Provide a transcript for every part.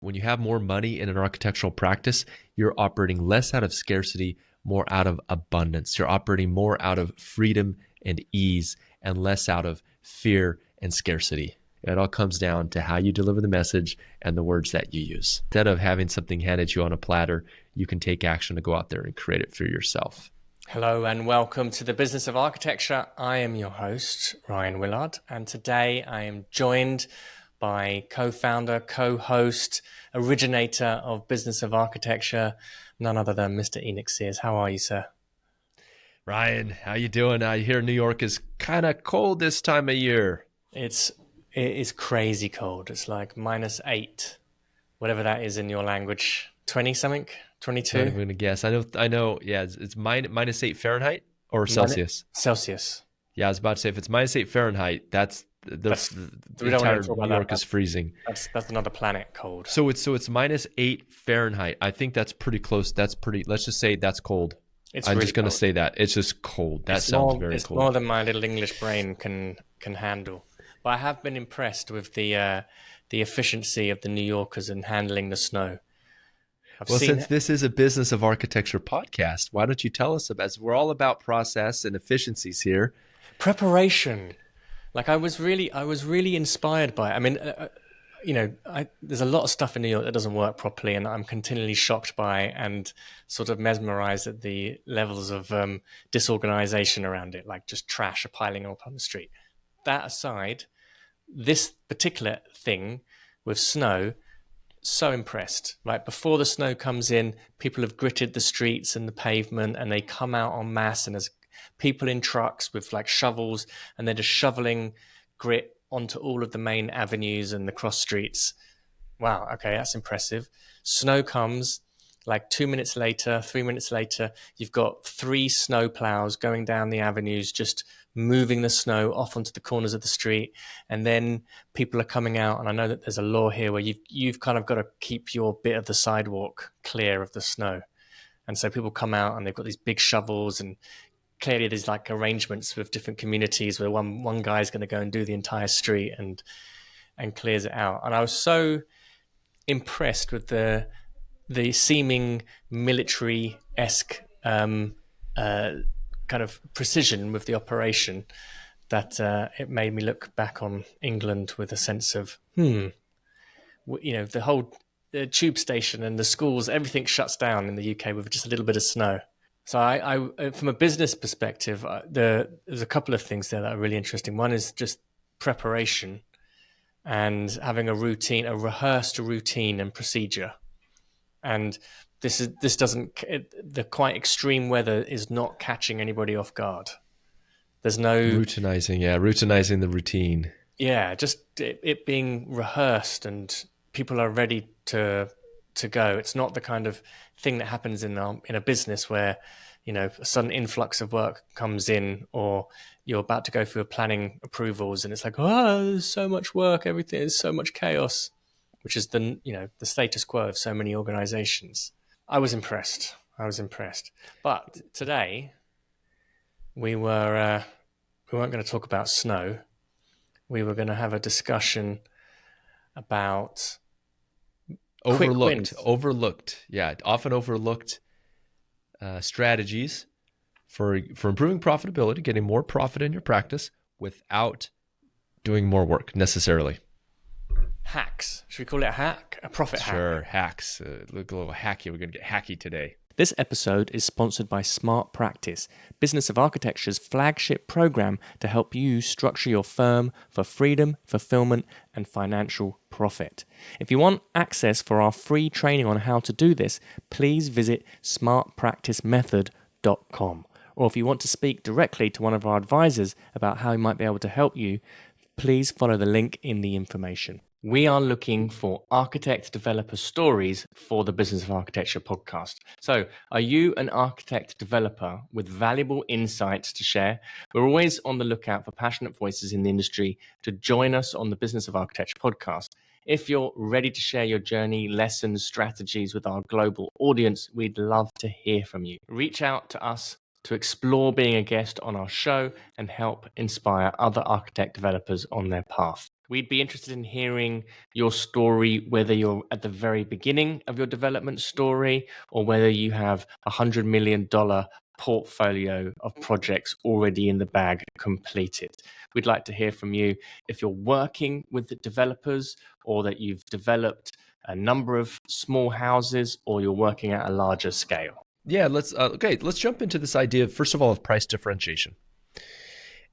When you have more money in an architectural practice, you're operating less out of scarcity, more out of abundance. You're operating more out of freedom and ease and less out of fear and scarcity. It all comes down to how you deliver the message and the words that you use. Instead of having something handed to you on a platter, you can take action to go out there and create it for yourself. Hello and welcome to the Business of Architecture. I am your host, Rion Willard, and today I am joined by co-founder, co-host, originator of Business of Architecture, none other than Mr. Enoch Sears. How are you, sir? Ryan, how you doing? I hear New York is kind of cold this time of year. It is crazy cold. It's like -8, whatever that is in your language. 20 something? 22? I'm going to guess. I know. Yeah, it's -8 Fahrenheit or Celsius? Celsius. Yeah, I was about to say, if it's -8 Fahrenheit, the entire New York is freezing. That's another planet cold. So it's -8 Fahrenheit. I think that's pretty close. Let's just say that's cold. I'm just going to say that. It's just cold. That sounds very cold. It's more than my little English brain can handle. But I have been impressed with the efficiency of the New Yorkers in handling the snow. Since this is a Business of Architecture podcast, why don't you tell us about? We're all about process and efficiencies here. Preparation. Like I was really inspired by it. I mean, there's a lot of stuff in New York that doesn't work properly, and I'm continually shocked by and sort of mesmerized at the levels of disorganization around it, like just trash piling up on the street. That aside, this particular thing with snow, so impressed. Like before the snow comes in, people have gritted the streets and the pavement, and they come out en masse, and there's people in trucks with like shovels, and they're just shoveling grit onto all of the main avenues and the cross streets. Wow, okay, that's impressive. Snow comes, like 2 minutes later, 3 minutes later, you've got 3 snow plows going down the avenues, just moving the snow off onto the corners of the street. And then people are coming out, and I know that there's a law here where you've kind of got to keep your bit of the sidewalk clear of the snow. And so people come out and they've got these big shovels, and clearly there's like arrangements with different communities where one guy's going to go and do the entire street and clears it out. And I was so impressed with the seeming military-esque kind of precision with the operation that it made me look back on England with a sense of, the whole tube station and the schools, everything shuts down in the UK with just a little bit of snow. So I from a business perspective, there's a couple of things there that are really interesting. One is just preparation and having a rehearsed routine and procedure. And the quite extreme weather is not catching anybody off guard. There's no routinizing the routine. Yeah, just it being rehearsed and people are ready to go. It's not the kind of thing that happens in a business where, a sudden influx of work comes in, or you're about to go through planning approvals and it's like, oh, there's so much work, everything is so much chaos, which is the status quo of so many organizations. I was impressed. But today we weren't going to talk about snow. We were going to have a discussion about often overlooked strategies for improving profitability, getting more profit in your practice without doing more work necessarily. Hacks. Should we call it a hack? A profit hack? Sure, hacks. Look a little hacky. We're going to get hacky today. This episode is sponsored by Smart Practice, Business of Architecture's flagship program to help you structure your firm for freedom, fulfillment, and financial profit. If you want access for our free training on how to do this, please visit smartpracticemethod.com. Or if you want to speak directly to one of our advisors about how we might be able to help you, please follow the link in the information. We are looking for architect developer stories for the Business of Architecture podcast. So are you an architect developer with valuable insights to share? We're always on the lookout for passionate voices in the industry to join us on the Business of Architecture podcast. If you're ready to share your journey, lessons, strategies with our global audience, we'd love to hear from you. Reach out to us to explore being a guest on our show and help inspire other architect developers on their path. We'd be interested in hearing your story, whether you're at the very beginning of your development story or whether you have $100 million portfolio of projects already in the bag completed. We'd like to hear from you if you're working with the developers or that you've developed a number of small houses or you're working at a larger scale. Yeah, let's jump into this idea, first of all, of price differentiation.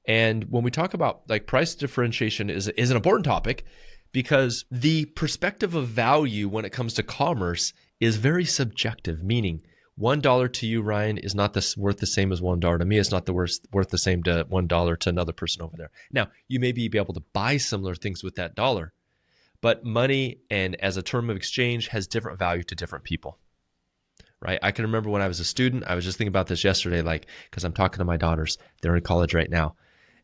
And when we talk about like price differentiation is an important topic because the perspective of value when it comes to commerce is very subjective, meaning $1 to you, Ryan, is not worth the same as $1 to me. It's not worth the same to $1 to another person over there. Now, you may be able to buy similar things with that dollar, but money and as a term of exchange has different value to different people. Right? I can remember when I was a student, I was just thinking about this yesterday, like, because I'm talking to my daughters, they're in college right now.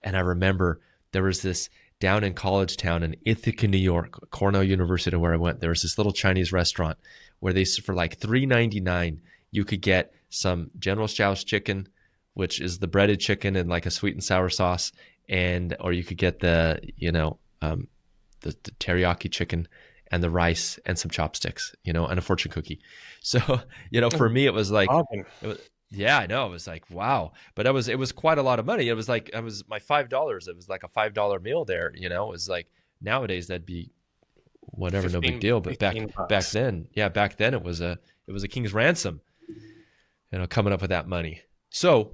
And I remember there was this down in college town in Ithaca, New York, Cornell University, where I went. There was this little Chinese restaurant where they, for like $3.99, you could get some General Tso's chicken, which is the breaded chicken and like a sweet and sour sauce, or you could get the teriyaki chicken and the rice and some chopsticks, and a fortune cookie. So, for me, it was like, yeah, I know. It was like, wow. But it was quite a lot of money. It was like, my $5. It was like a $5 meal there, It was like, nowadays that'd be whatever, 15, no big deal. But back then it was a king's ransom, coming up with that money. So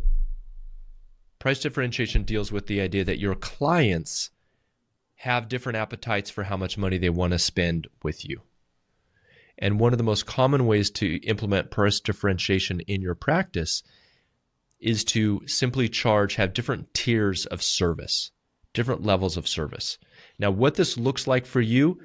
price differentiation deals with the idea that your clients have different appetites for how much money they want to spend with you. And one of the most common ways to implement price differentiation in your practice is to simply have different tiers of service, different levels of service. Now, what this looks like for you,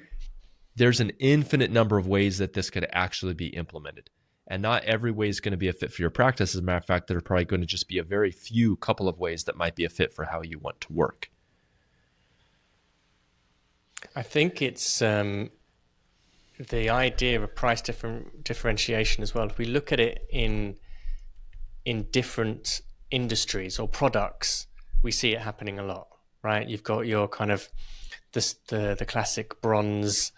there's an infinite number of ways that this could actually be implemented. And not every way is going to be a fit for your practice. As a matter of fact, there are probably going to just be a very few couple of ways that might be a fit for how you want to work. I think it's the idea of price differentiation as well. If we look at it in different industries or products, we see it happening a lot, right? You've got your kind of the classic bronze,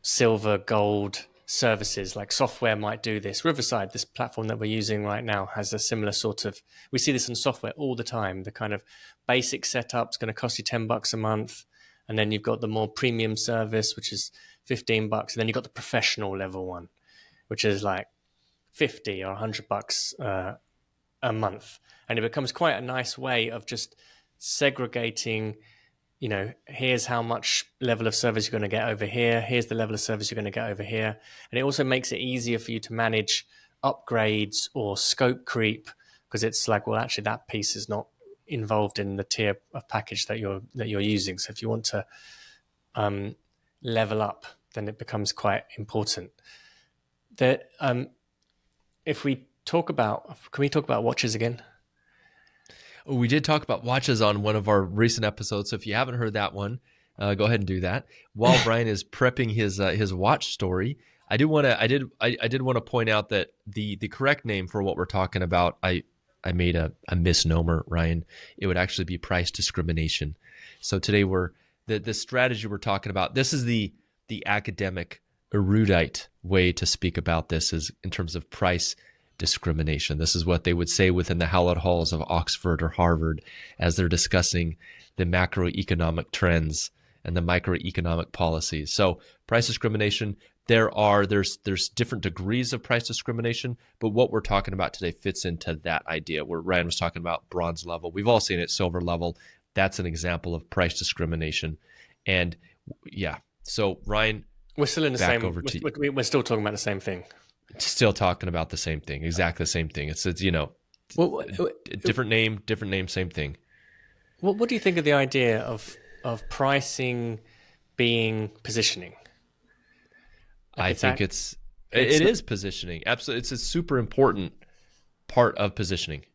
silver, gold services, like software might do this. Riverside, this platform that we're using right now, has a similar sort of, we see this in software all the time. The kind of basic setup's going to cost you $10 a month. And then you've got the more premium service, which is $15. And then you've got the professional level one, which is like $50 or $100 a month. And it becomes quite a nice way of just segregating, here's how much level of service you're going to get over here. Here's the level of service you're going to get over here. And it also makes it easier for you to manage upgrades or scope creep, because it's like, well, actually that piece is not involved in the tier of package that you're using. So if you want to level up, then it becomes quite important. That if we talk about, can we talk about watches again? We did talk about watches on one of our recent episodes. So if you haven't heard that one, go ahead and do that. While Brian is prepping his watch story, I did want to point out that the correct name for what we're talking about, I made a misnomer, Ryan. It would actually be price discrimination. So today the strategy we're talking about, this is the academic erudite way to speak about this, is in terms of price discrimination. This is what they would say within the hallowed halls of Oxford or Harvard as they're discussing the macroeconomic trends and the microeconomic policies. So price discrimination, there's different degrees of price discrimination, but what we're talking about today fits into that idea where Ryan was talking about bronze level. We've all seen it, silver level. That's an example of price discrimination. And yeah, so Ryan, we're still in the same, we're still talking about the same thing. Still talking about the same thing, exactly the same thing. It's different name, same thing. What do you think of the idea of pricing being positioning? I think it is positioning. Absolutely. It's a super important part of positioning.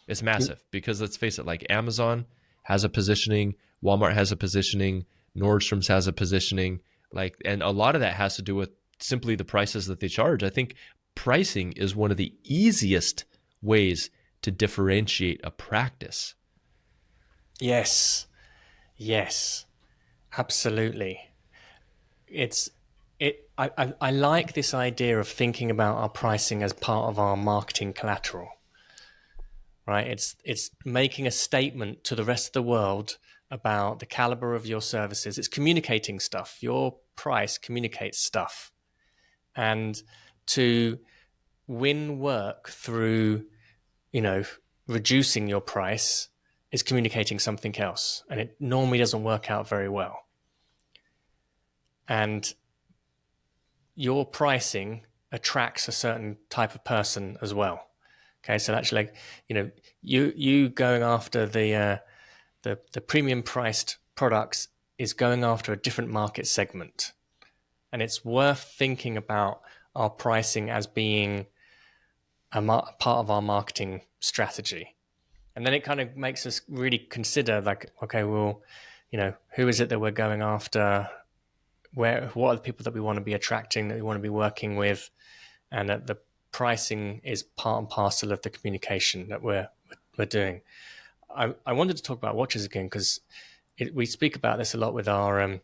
It's massive because let's face it, like Amazon has a positioning, Walmart has a positioning, Nordstrom's has a positioning, and a lot of that has to do with simply the prices that they charge. I think pricing is one of the easiest ways to differentiate a practice. Yes. Absolutely. I like this idea of thinking about our pricing as part of our marketing collateral, right? It's making a statement to the rest of the world about the caliber of your services. It's communicating stuff. Your price communicates stuff. And to win work through, you know, reducing your price is communicating something else. And it normally doesn't work out very well. And your pricing attracts a certain type of person as well. Okay, so actually, you know, you going after the premium priced products is going after a different market segment, and it's worth thinking about our pricing as being a part of our marketing strategy. And then it kind of makes us really consider, like, okay, well, you know, who is it that we're going after? What are the people that we want to be attracting, that we want to be working with, and that the pricing is part and parcel of the communication that we're doing. I wanted to talk about watches again because we speak about this a lot with our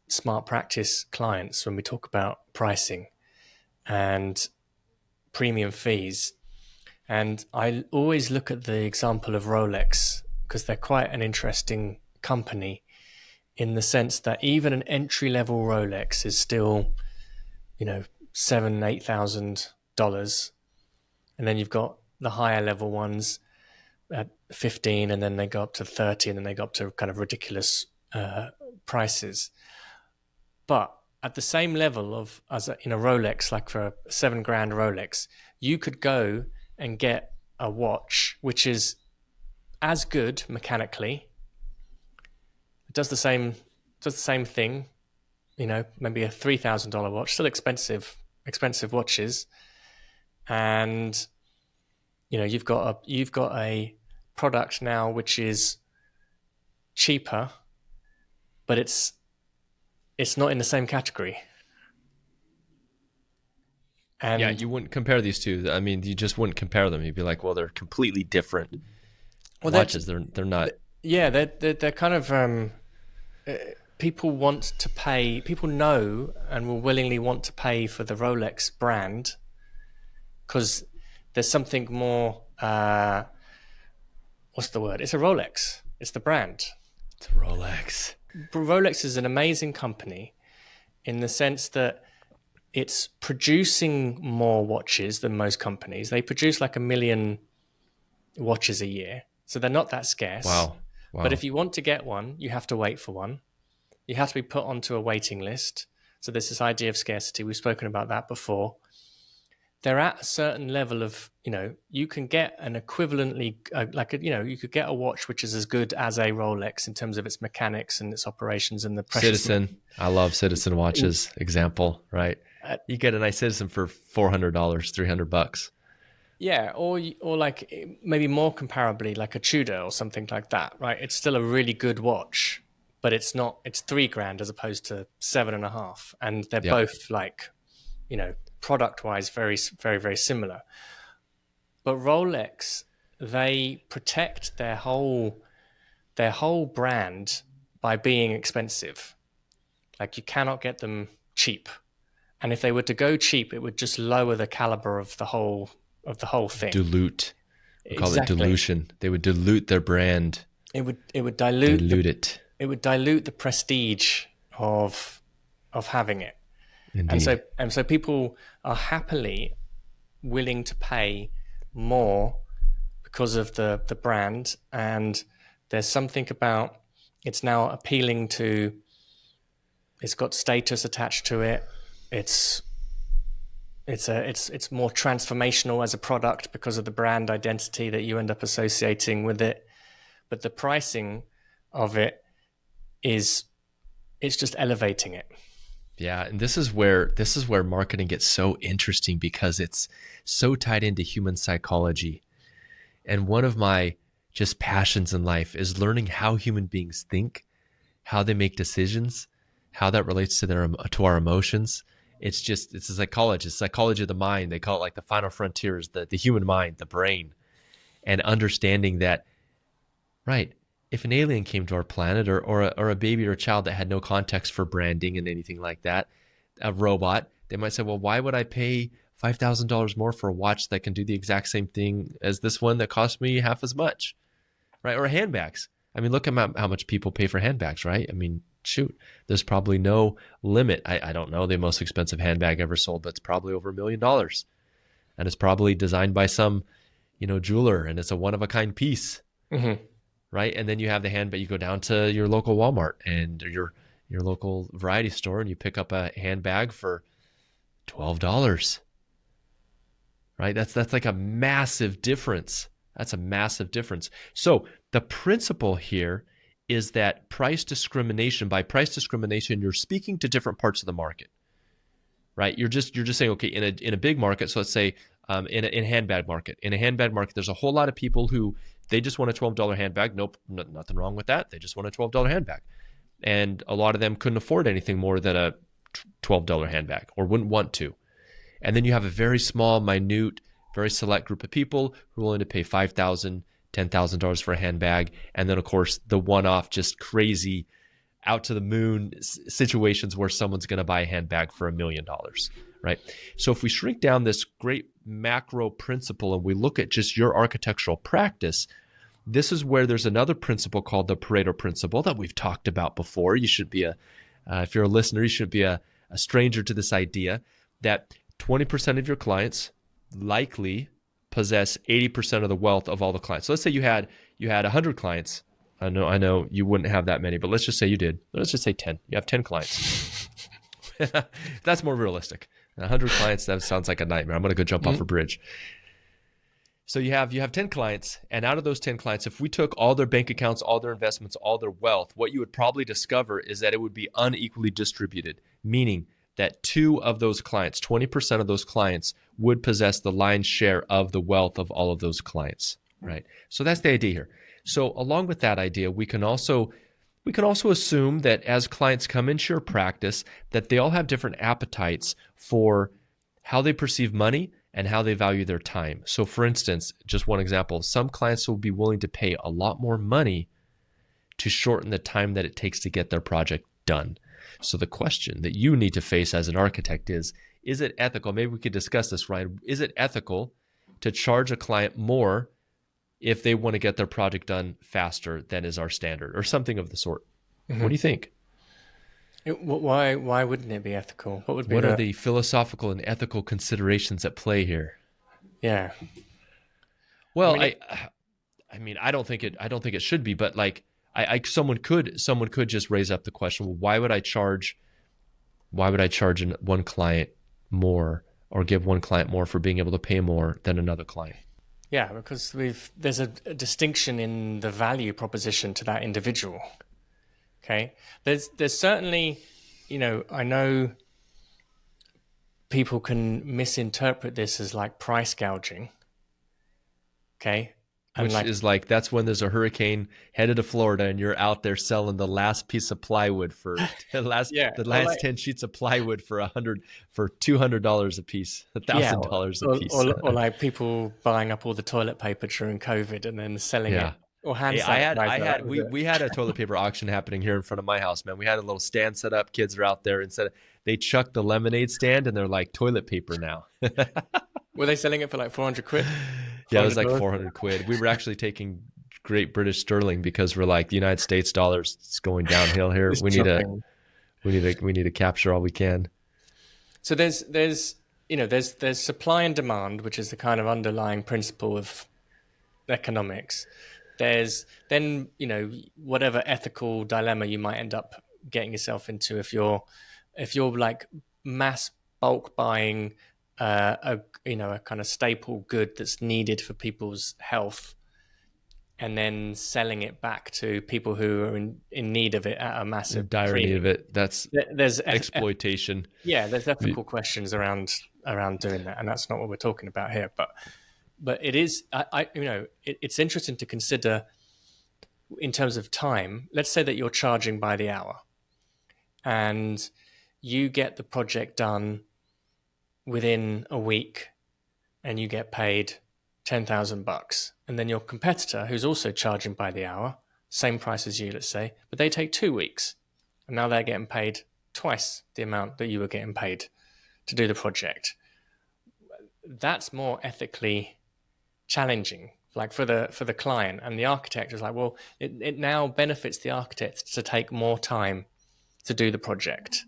smart practice clients when we talk about pricing and premium fees. And I always look at the example of Rolex because they're quite an interesting company, in the sense that even an entry-level Rolex is still, you know, $7,000-8,000, and then you've got the higher level ones at 15, and then they go up to 30, and then they go up to kind of ridiculous prices. But at the same level of as in a Rolex, like for a $7,000 Rolex, you could go and get a watch which is as good mechanically. It does the same thing, you know, maybe a $3,000 watch, still expensive watches, and you know you've got a product now which is cheaper, but it's not in the same category. And yeah, you wouldn't compare these two. I mean, you just wouldn't compare them. You'd be like, well, they're completely different watches. They're not. Yeah, they're kind of. People want to pay. People know and will willingly want to pay for the Rolex brand because there's something more. What's the word? It's a Rolex. It's the brand. It's a Rolex. Rolex is an amazing company in the sense that it's producing more watches than most companies. They produce like 1 million watches a year, so they're not that scarce. Wow. But if you want to get one, you have to wait for one. You have to be put onto a waiting list. So there's this idea of scarcity. We've spoken about that before. They're at a certain level of, you know, you can get an equivalently, you could get a watch which is as good as a Rolex in terms of its mechanics and its operations and the precious. Citizen. I love Citizen watches. Example, right? You get a nice Citizen for $400, $300. Yeah, or like maybe more comparably, like a Tudor or something like that, right? It's still a really good watch, but it's not. It's $3,000 as opposed to 7.5, and they're both like, you know, product-wise very, very, very similar. But Rolex, they protect their whole brand by being expensive. Like you cannot get them cheap, and if they were to go cheap, it would just lower the caliber of the whole thing. Dilute. We call it dilution. They would dilute their brand. It would dilute it. It would dilute the prestige of having it. Indeed. And so people are happily willing to pay more because of the brand, and there's something about it's now appealing to. It's got status attached to it. It's more transformational as a product because of the brand identity that you end up associating with it. But the pricing of it it's just elevating it. Yeah, and this is where marketing gets so interesting because it's so tied into human psychology. And one of my just passions in life is learning how human beings think, how they make decisions, how that relates to our emotions. It's a psychology. It's psychology of the mind. They call it like the final frontiers, the human mind, the brain, and understanding that, right, if an alien came to our planet, or a baby or a child that had no context for branding and anything like that, a robot, they might say, well, why would I pay $5,000 more for a watch that can do the exact same thing as this one that cost me half as much, right? Or handbags. I mean, look at how much people pay for handbags, right? I mean, shoot, there's probably no limit. I don't know the most expensive handbag ever sold, but it's probably over $1 million. And it's probably designed by some, jeweler, and it's a one-of-a-kind piece, right? And then you have the handbag. You go down to your local Walmart and your local variety store, and you pick up a handbag for $12, right? That's like a massive difference. That's a massive difference. So the principle here is that price discrimination, by price discrimination, you're speaking to different parts of the market, right? You're just saying, okay, in a big market, so let's say in a handbag market. In a handbag market, there's a whole lot of people who they just want a $12 handbag. Nope, nothing wrong with that. They just want a $12 handbag. And a lot of them couldn't afford anything more than a $12 handbag or wouldn't want to. And then you have a very small, minute, very select group of people who are willing to pay $5,000, $10,000 for a handbag. And then, of course, the one-off, just crazy, out to the moon situations where someone's going to buy a handbag for $1 million, right? So if we shrink down this great macro principle and we look at just your architectural practice, this is where there's another principle called the Pareto principle that we've talked about before. You should be if you're a listener, you should be a stranger to this idea that 20% of your clients likely possess 80% of the wealth of all the clients. So let's say you had 100 clients. I know you wouldn't have that many, but let's just say you did. Let's just say 10. You have 10 clients. That's more realistic. 100 clients, that sounds like a nightmare. I'm going to go jump off a bridge. So you have 10 clients, and out of those 10 clients, if we took all their bank accounts, all their investments, all their wealth, what you would probably discover is that it would be unequally distributed, meaning that 2 of those clients, 20% of those clients, would possess the lion's share of the wealth of all of those clients, right? So that's the idea here. So along with that idea, we can also assume that as clients come into your practice, that they all have different appetites for how they perceive money and how they value their time. So for instance, just one example, some clients will be willing to pay a lot more money to shorten the time that it takes to get their project done. So the question that you need to face as an architect is it ethical? Maybe we could discuss this, Ryan. Is it ethical to charge a client more if they want to get their project done faster than is our standard, or something of the sort? What do you think? Why wouldn't it be ethical? What are the philosophical and ethical considerations at play here? Yeah. Well, I don't think it should be, but like someone could just raise up the question, well, why would I charge one client more, or give one client more for being able to pay more than another client? Yeah, because there's a distinction in the value proposition to that individual. Okay, there's certainly, I know people can misinterpret this as like price gouging. Okay, which is like, that's when there's a hurricane headed to Florida and you're out there selling the last piece of plywood for the last 10 sheets of plywood for $200 a piece, $1,000 a piece. Or like people buying up all the toilet paper during COVID and then selling it. Or hand sanitizer. We had a toilet paper auction happening here in front of my house, man. We had a little stand set up. Kids are out there, they chucked the lemonade stand and they're like toilet paper now. Were they selling it for like 400 quid? Yeah, it was like 400 quid. We were actually taking Great British Sterling because we're like, the United States dollar's going downhill here. We need to capture all we can. So there's supply and demand, which is the kind of underlying principle of economics. There's then, whatever ethical dilemma you might end up getting yourself into if you're like mass bulk buying a kind of staple good that's needed for people's health, and then selling it back to people who are in need of it at a massive dire premium. need of it. There's exploitation. There's ethical questions around doing that, and that's not what we're talking about here. But it is, it's interesting to consider in terms of time. Let's say that you're charging by the hour, and you get the project done within a week, and you get paid $10,000. And then your competitor, who's also charging by the hour, same price as you, let's say, but they take 2 weeks, and now they're getting paid twice the amount that you were getting paid to do the project. That's more ethically challenging, like for the client. And the architect is like, well, it now benefits the architect to take more time to do the project.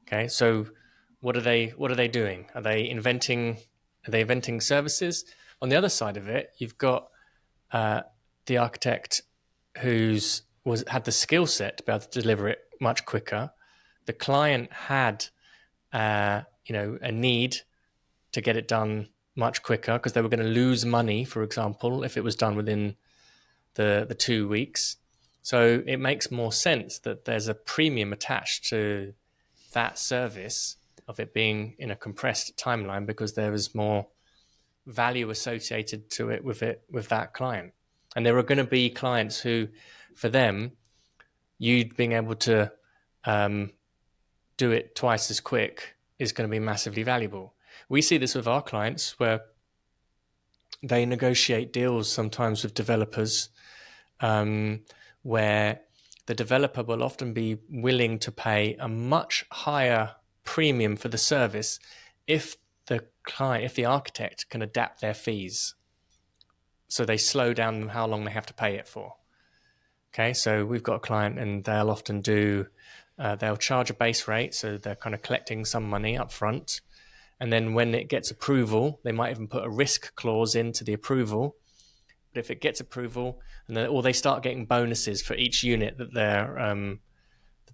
Okay, so what are they doing? Are they inventing services? On the other side of it, you've got the architect who's had the skill set to be able to deliver it much quicker. The client had a need to get it done much quicker because they were going to lose money, for example, if it was done within the 2 weeks. So it makes more sense that there's a premium attached to that service of it being in a compressed timeline because there is more value associated to it with that client. And there are going to be clients who, for them, you being able to do it twice as quick is going to be massively valuable. We see this with our clients where they negotiate deals sometimes with developers where the developer will often be willing to pay a much higher premium for the service if the architect can adapt their fees. So they slow down how long they have to pay it for. Okay, so we've got a client and they'll often they'll charge a base rate, so they're kind of collecting some money up front. And then when it gets approval, they might even put a risk clause into the approval. But if it gets approval, or they start getting bonuses for each unit that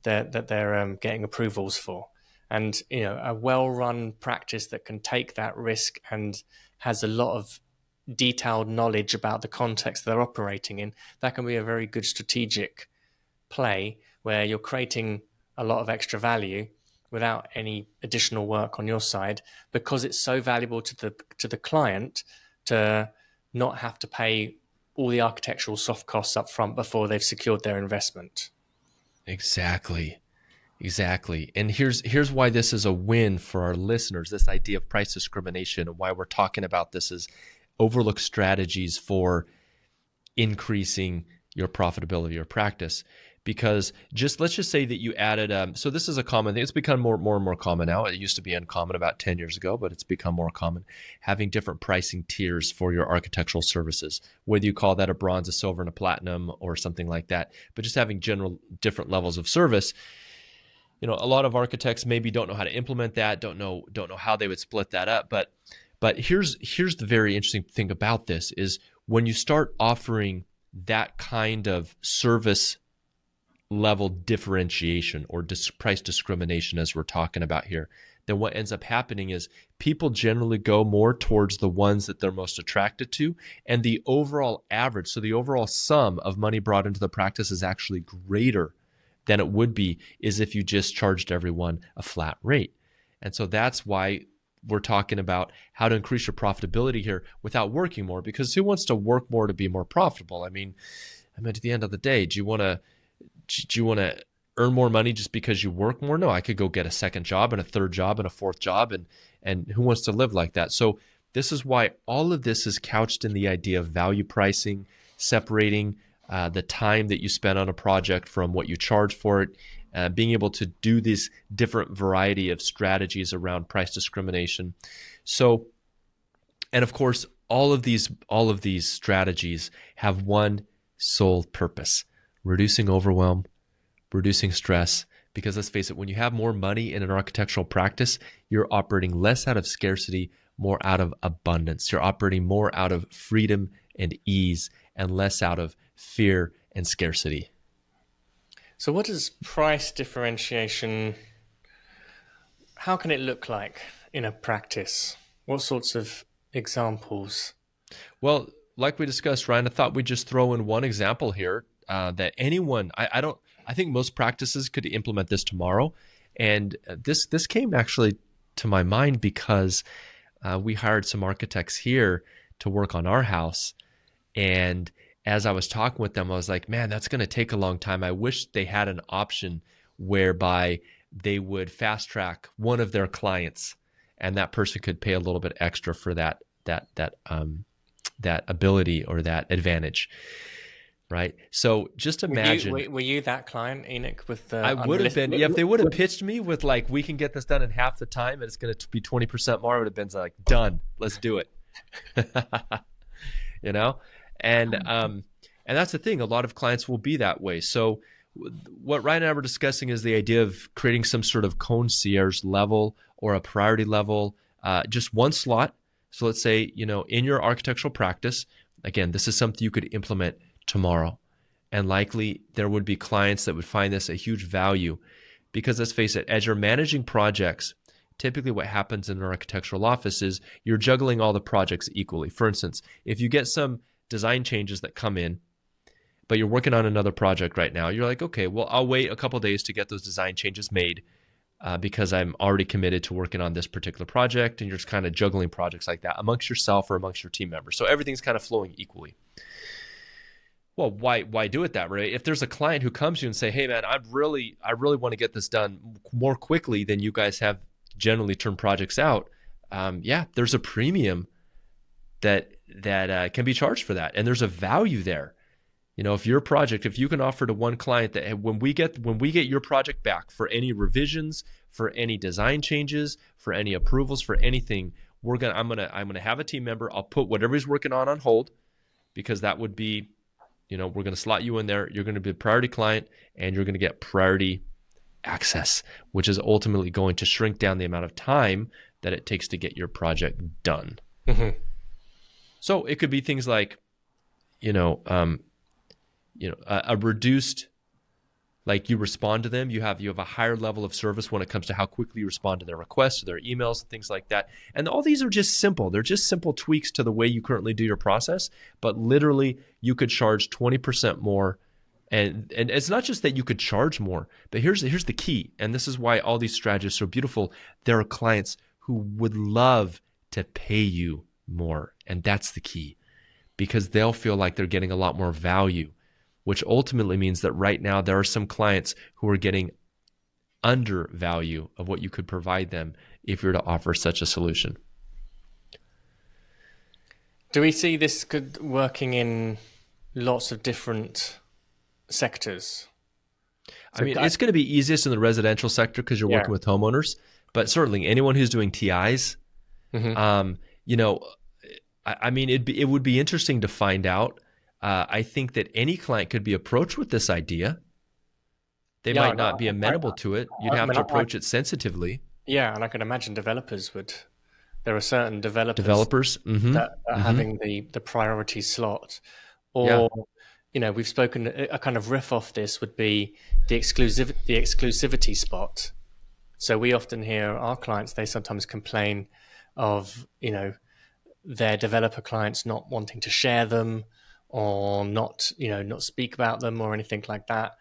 they're getting approvals for. And a well-run practice that can take that risk and has a lot of detailed knowledge about the context they're operating in, that can be a very good strategic play where you're creating a lot of extra value without any additional work on your side, because it's so valuable to the client to not have to pay all the architectural soft costs up front before they've secured their investment. Exactly. And here's why this is a win for our listeners, this idea of price discrimination, and why we're talking about this is overlooked strategies for increasing your profitability or practice. Because let's just say that you added, so this is a common thing. It's become more and more common now. It used to be uncommon about 10 years ago, but it's become more common, having different pricing tiers for your architectural services, whether you call that a bronze, a silver, and a platinum or something like that. But just having general different levels of service. A lot of architects maybe don't know how to implement that, don't know how they would split that up. But here's the very interesting thing about this is when you start offering that kind of service level differentiation or price discrimination, as we're talking about here, then what ends up happening is people generally go more towards the ones that they're most attracted to, and the overall average, so the overall sum of money brought into the practice is actually greater than it would be is if you just charged everyone a flat rate. And so that's why we're talking about how to increase your profitability here without working more, because who wants to work more to be more profitable? I mean, at the end of the day, do you want to earn more money just because you work more? No, I could go get a second job and a third job and a fourth job, and who wants to live like that? So this is why all of this is couched in the idea of value pricing, separating the time that you spend on a project from what you charge for it, being able to do this different variety of strategies around price discrimination. So, and of course, all of these strategies have one sole purpose: reducing overwhelm, reducing stress. Because let's face it, when you have more money in an architectural practice, you're operating less out of scarcity, more out of abundance. You're operating more out of freedom and ease and less out of fear and scarcity. So what does price differentiation, how can it look like in a practice? What sorts of examples? Well, like we discussed, Ryan, I thought we'd just throw in one example here that anyone, I think most practices could implement this tomorrow. And this came actually to my mind because we hired some architects here to work on our house. And as I was talking with them, I was like, man, that's going to take a long time. I wish they had an option whereby they would fast track one of their clients, and that person could pay a little bit extra for that ability or that advantage. right? So just Were you imagine. were you that client, Enoch, with I the would have unrealistic? been, yeah, if they would have pitched me with like, we can get this done in half the time and it's going to be 20% more, I would have been like, done, let's do it. You know? And that's the thing. A lot of clients will be that way. So what Ryan and I were discussing is the idea of creating some sort of concierge level or a priority level, just one slot. So let's say, in your architectural practice, again, this is something you could implement tomorrow. And likely there would be clients that would find this a huge value because, let's face it, as you're managing projects, typically what happens in an architectural office is you're juggling all the projects equally. For instance, if you get some design changes that come in, but you're working on another project right now, you're like, okay, well, I'll wait a couple of days to get those design changes made because I'm already committed to working on this particular project, and you're just kind of juggling projects like that amongst yourself or amongst your team members. So everything's kind of flowing equally. Well, why do it that way? If there's a client who comes to you and say, hey man, I really want to get this done more quickly than you guys have generally turned projects out, there's a premium that can be charged for that, and there's a value there. If your project, if you can offer to one client that when we get your project back for any revisions, for any design changes, for any approvals, for anything, I'm gonna have a team member. I'll put whatever he's working on hold, because that would be, we're going to slot you in there. You're going to be a priority client, and you're going to get priority access, which is ultimately going to shrink down the amount of time that it takes to get your project done. Mm-hmm. So it could be things like, a reduced, like you respond to them, you have a higher level of service when it comes to how quickly you respond to their requests, or their emails, and things like that. And all these are just simple. They're just simple tweaks to the way you currently do your process. But literally, you could charge 20% more. And it's not just that you could charge more, but here's the key. And this is why all these strategies are so beautiful. There are clients who would love to pay you more. And that's the key, because they'll feel like they're getting a lot more value, which ultimately means that right now there are some clients who are getting under value of what you could provide them if you're to offer such a solution. Do we see this working in lots of different sectors? So it's going to be easiest in the residential sector because you're working with homeowners, but certainly anyone who's doing TIs, mm-hmm. It would be interesting to find out. I think that any client could be approached with this idea. They might not be amenable to it. You'd have to approach it sensitively. Yeah, and I can imagine developers would. There are certain developers mm-hmm. that are mm-hmm. having the priority slot. Or, we've spoken, a kind of riff off this would be the exclusivity spot. So we often hear our clients, they sometimes complain of, their developer clients not wanting to share them, or not speak about them or anything like that,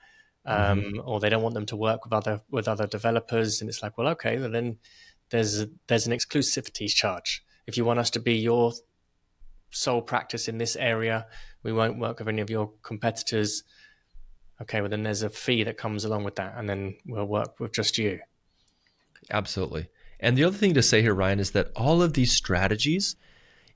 or they don't want them to work with other developers. And it's like, well, okay, well then there's an exclusivity charge. If you want us to be your sole practice in this area, we won't work with any of your competitors. Okay, well then there's a fee that comes along with that, and then we'll work with just you. Absolutely. And the other thing to say here, Ryan, is that all of these strategies,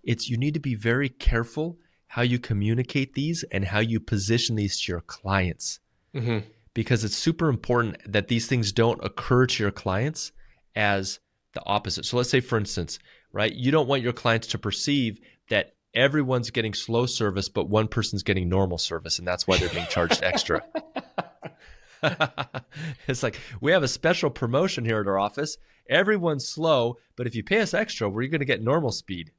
you need to be very careful how you communicate these and how you position these to your clients. Mm-hmm. Because it's super important that these things don't occur to your clients as the opposite. So let's say, for instance, right, you don't want your clients to perceive that everyone's getting slow service, but one person's getting normal service, and that's why they're being charged extra. It's like, we have a special promotion here at our office. Everyone's slow, but if you pay us extra, we're going to get normal speed.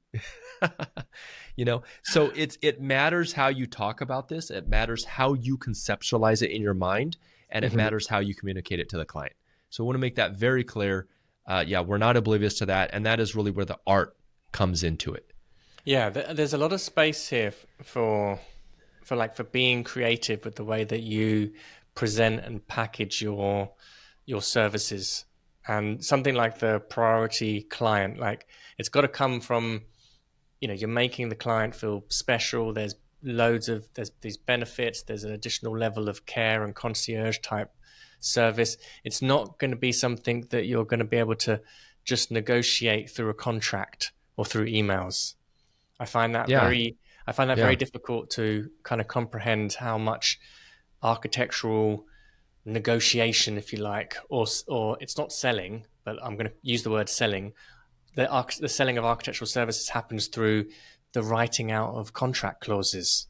So it matters how you talk about this. It matters how you conceptualize it in your mind, and it matters how you communicate it to the client. So I want to make that very clear. We're not oblivious to that, and that is really where the art comes into it. Yeah, there's a lot of space here for being creative with the way that you present and package your services. And something like the priority client, like, it's got to come from, you're making the client feel special. There's these benefits. There's an additional level of care and concierge type service. It's not going to be something that you're going to be able to just negotiate through a contract or through emails. I find that I find that Yeah. very difficult to kind of comprehend how much architectural negotiation, if you like, or it's not selling, but I'm going to use the word selling. The selling of architectural services happens through the writing out of contract clauses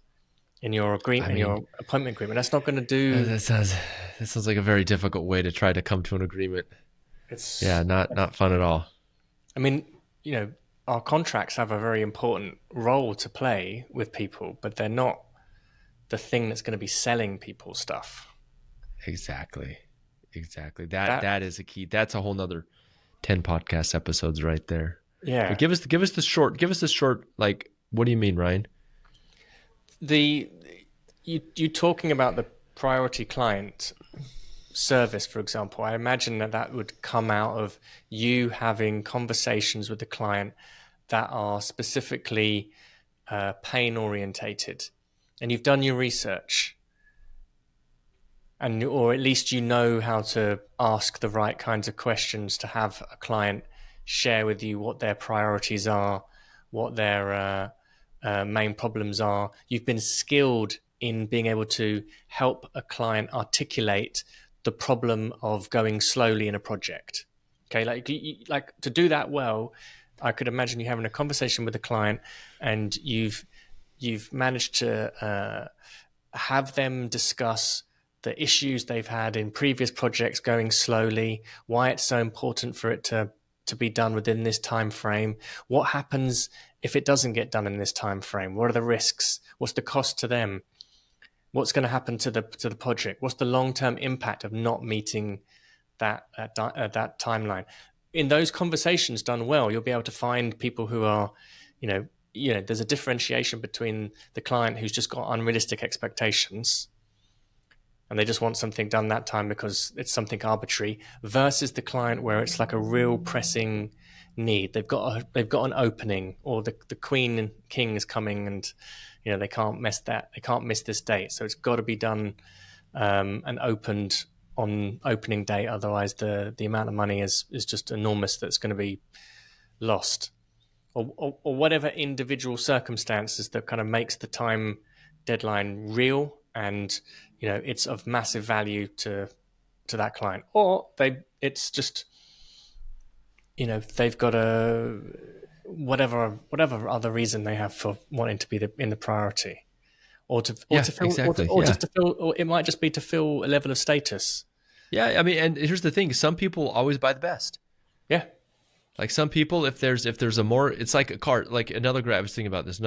in your agreement, I in mean, your appointment agreement. That's not going to do. that sounds like a very difficult way to try to come to an agreement. Yeah, It's. not fun at all. I mean, our contracts have a very important role to play with people, but they're not the thing that's going to be selling people stuff. Exactly. Exactly. That That that is a key. That's a whole nother 10 podcast episodes right there. But yeah. give us the short, like, what do you mean, Ryan? The you talking about the priority client service, for example, I imagine that would come out of you having conversations with the client that are specifically pain orientated, and you've done your research, and or at least you know how to ask the right kinds of questions to have a client share with you what their priorities are, what their main problems are. You've been skilled in being able to help a client articulate the problem of going slowly in a project. Okay, like to do that well, I could imagine you having a conversation with a client, and you've managed to have them discuss the issues they've had in previous projects going slowly, why it's so important for it to be done within this time frame, what happens if it doesn't get done in this time frame, what are the risks, what's the cost to them, what's going to happen to the project, what's the long-term impact of not meeting that timeline. In those conversations done well, you'll be able to find people who are, there's a differentiation between the client who's just got unrealistic expectations and they just want something done that time because it's something arbitrary, versus the client where it's like a real pressing need. They've got an opening, or the queen and king is coming, and they can't miss that. They can't miss this date, so it's got to be done and opened on opening day. Otherwise, the amount of money is just enormous that's going to be lost, or whatever individual circumstances that kind of makes the time deadline real, and it's of massive value to that client. Or it's just they've got a whatever other reason they have for wanting to be in the priority, or to fill, exactly. just to fill, or it might just be to fill a level of status. Yeah, I mean, and here's the thing: some people always buy the best. Yeah. Like some people, if there's a more, it's like a car. Like another guy, I was thinking about this.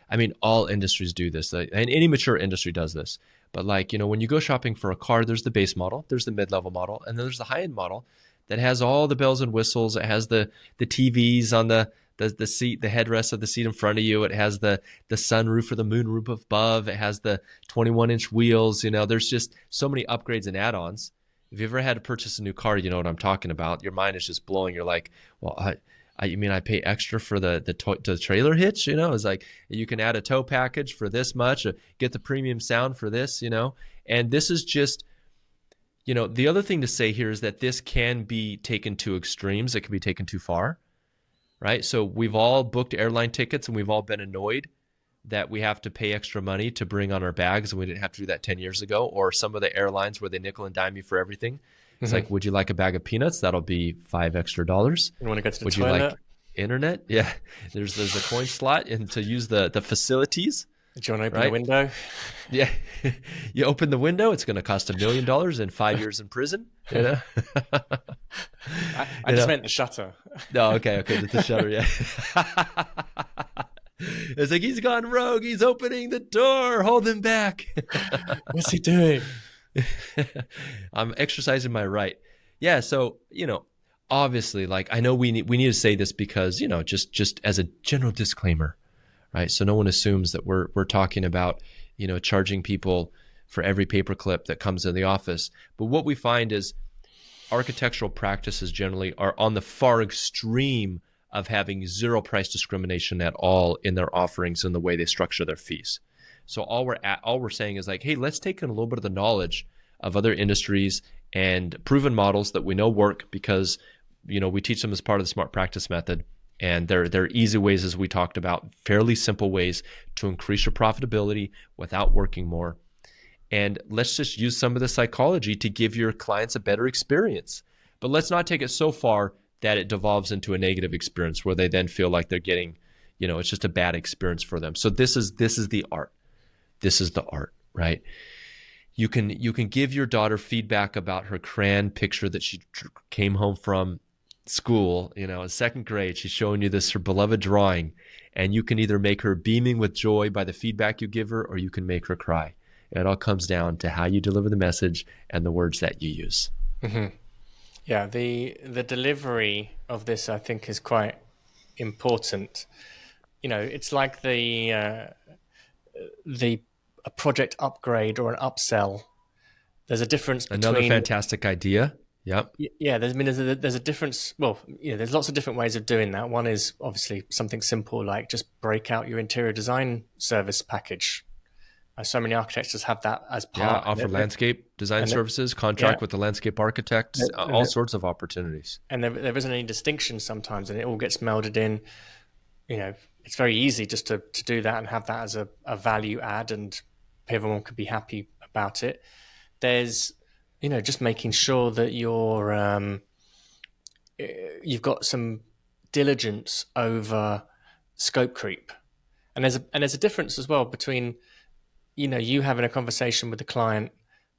I mean, all industries do this, and any mature industry does this. But like, when you go shopping for a car, there's the base model, there's the mid-level model, and then there's the high-end model that has all the bells and whistles. It has the TVs on the seat, the headrest of the seat in front of you. It has the sunroof or the moonroof above. It has the 21-inch wheels. There's just so many upgrades and add-ons. If you've ever had to purchase a new car, you know what I'm talking about. Your mind is just blowing. You're like, well, you mean I pay extra for the trailer hitch? It's like you can add a tow package for this much, get the premium sound for this, And this is just, the other thing to say here is that this can be taken to extremes. It can be taken too far, right? So we've all booked airline tickets and we've all been annoyed that we have to pay extra money to bring on our bags, and we didn't have to do that 10 years ago. Or some of the airlines where they nickel and dime you for everything. It's like, would you like a bag of peanuts? That'll be $5 extra. You want to go to the would toilet? You like internet? Yeah. There's a coin slot and to use the facilities. Do you want to open the window? Yeah. You open the window, it's going to cost $1 million and 5 years in prison. I just meant the shutter. No, okay. The shutter, yeah. It's like, he's gone rogue. He's opening the door. Hold him back. What's he doing? I'm exercising my right. Yeah. So, obviously, like, I know we need to say this because, just as a general disclaimer, right? So no one assumes that we're talking about, charging people for every paperclip that comes in the office. But what we find is architectural practices generally are on the far extreme of having zero price discrimination at all in their offerings and the way they structure their fees. So all we're saying is like, hey, let's take in a little bit of the knowledge of other industries and proven models that we know work because, we teach them as part of the smart practice method, And there are easy ways, as we talked about, fairly simple ways to increase your profitability without working more. And let's just use some of the psychology to give your clients a better experience. But let's not take it so far that it devolves into a negative experience where they then feel like they're getting, it's just a bad experience for them. So this is the art. This is the art, right? You can give your daughter feedback about her crayon picture that she came home from school, in second grade. She's showing you her beloved drawing, and you can either make her beaming with joy by the feedback you give her, or you can make her cry. It all comes down to how you deliver the message and the words that you use. Mm-hmm. Yeah, the delivery of this, I think, is quite important. It's like a project upgrade or an upsell. There's a difference between... Another fantastic idea. Yep. Yeah, there's a difference. Well, there's lots of different ways of doing that. One is obviously something simple like just break out your interior design service package. So many architects just have that as part. Yeah, offer landscape design services, contract with the landscape architects, all sorts of opportunities. And there isn't any distinction sometimes, and it all gets melded in. It's very easy just to do that and have that as a value add, and everyone could be happy about it. There's just making sure that you've got some diligence over scope creep, and there's a difference as well between you having a conversation with the client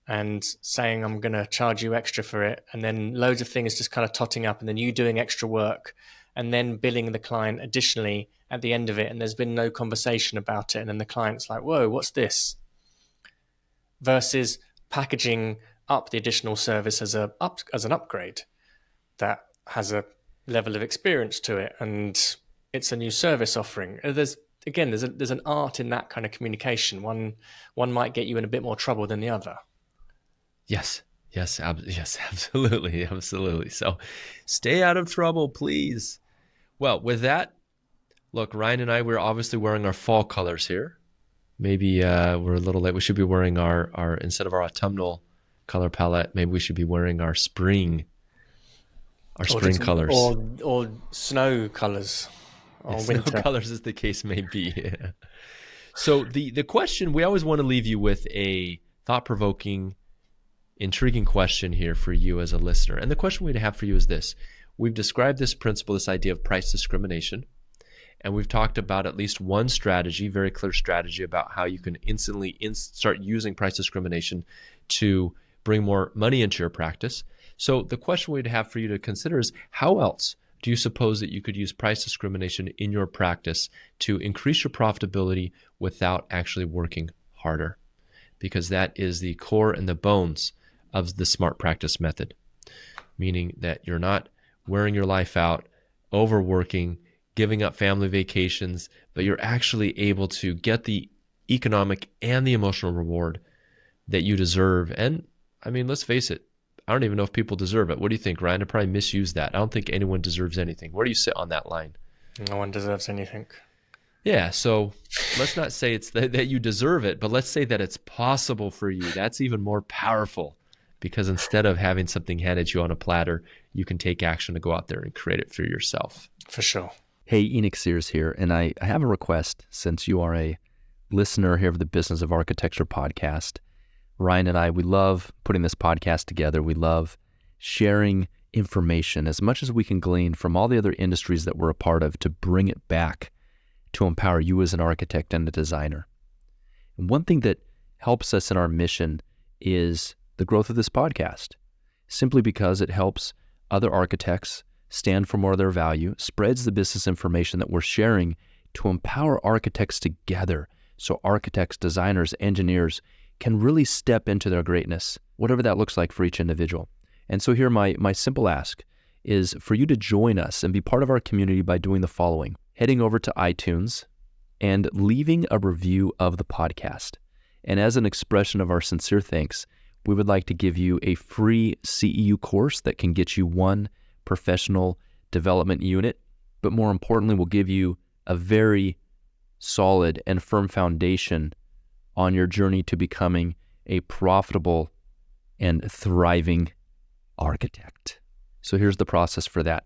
and saying I'm going to charge you extra for it, and then loads of things just kind of totting up, and then you doing extra work and then billing the client additionally at the end of it, and there's been no conversation about it, and then the client's like, whoa, what's this? Versus packaging up the additional service as an upgrade that has a level of experience to it, and it's a new service offering. There's an art in that kind of communication. One might get you in a bit more trouble than the other. Yes, absolutely. So stay out of trouble, please. Well, with that, look, Ryan and I, we're obviously wearing our fall colors here. Maybe we're a little late. We should be wearing our instead of our autumnal color palette, maybe we should be wearing our spring colors. Or snow colors. Or winter. Snow colors, as the case may be. So the question, we always want to leave you with a thought-provoking, intriguing question here for you as a listener. And the question we'd have for you is this. We've described this principle, this idea of price discrimination, and we've talked about at least one strategy, very clear strategy about how you can instantly start using price discrimination to bring more money into your practice. So the question we'd have for you to consider is, how else do you suppose that you could use price discrimination in your practice to increase your profitability without actually working harder? Because that is the core and the bones of the smart practice method, meaning that you're not wearing your life out, overworking, giving up family vacations, but you're actually able to get the economic and the emotional reward that you deserve. And I mean, let's face it, I don't even know if people deserve it. What do you think, Ryan? I probably misuse that. I don't think anyone deserves anything. Where do you sit on that line? No one deserves anything. Yeah, so let's not say it's that you deserve it, but let's say that it's possible for you. That's even more powerful, because instead of having something handed to you on a platter, you can take action to go out there and create it for yourself. For sure. Hey, Enoch Sears here, and I have a request. Since you are a listener here of the Business of Architecture podcast, Ryan and I, we love putting this podcast together. We love sharing information as much as we can glean from all the other industries that we're a part of to bring it back to empower you as an architect and a designer. And one thing that helps us in our mission is the growth of this podcast, simply because it helps other architects stand for more of their value, spreads the business information that we're sharing to empower architects together, so architects, designers, engineers can really step into their greatness, whatever that looks like for each individual. And so here my simple ask is for you to join us and be part of our community by doing the following: heading over to iTunes and leaving a review of the podcast. And as an expression of our sincere thanks, we would like to give you a free CEU course that can get you one professional development unit, but more importantly, we'll give you a very solid and firm foundation on your journey to becoming a profitable and thriving architect. So here's the process for that.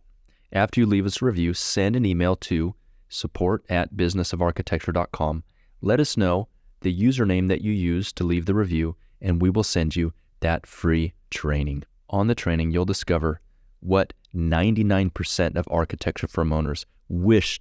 After you leave us a review, send an email to support@businessofarchitecture.com. Let us know the username that you use to leave the review, and we will send you that free training. On the training, you'll discover what 99% of architecture firm owners wish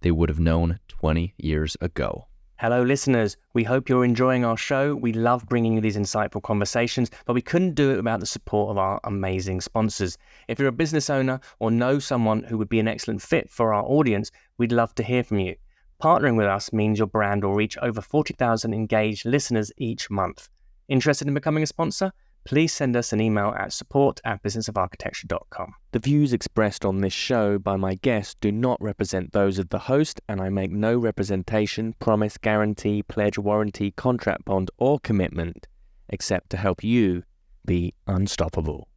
they would have known 20 years ago. Hello, listeners. We hope you're enjoying our show. We love bringing you these insightful conversations, but we couldn't do it without the support of our amazing sponsors. If you're a business owner or know someone who would be an excellent fit for our audience, we'd love to hear from you. Partnering with us means your brand will reach over 40,000 engaged listeners each month. Interested in becoming a sponsor? Please send us an email at support@businessofarchitecture.com. The views expressed on this show by my guests do not represent those of the host, and I make no representation, promise, guarantee, pledge, warranty, contract bond, or commitment except to help you be unstoppable.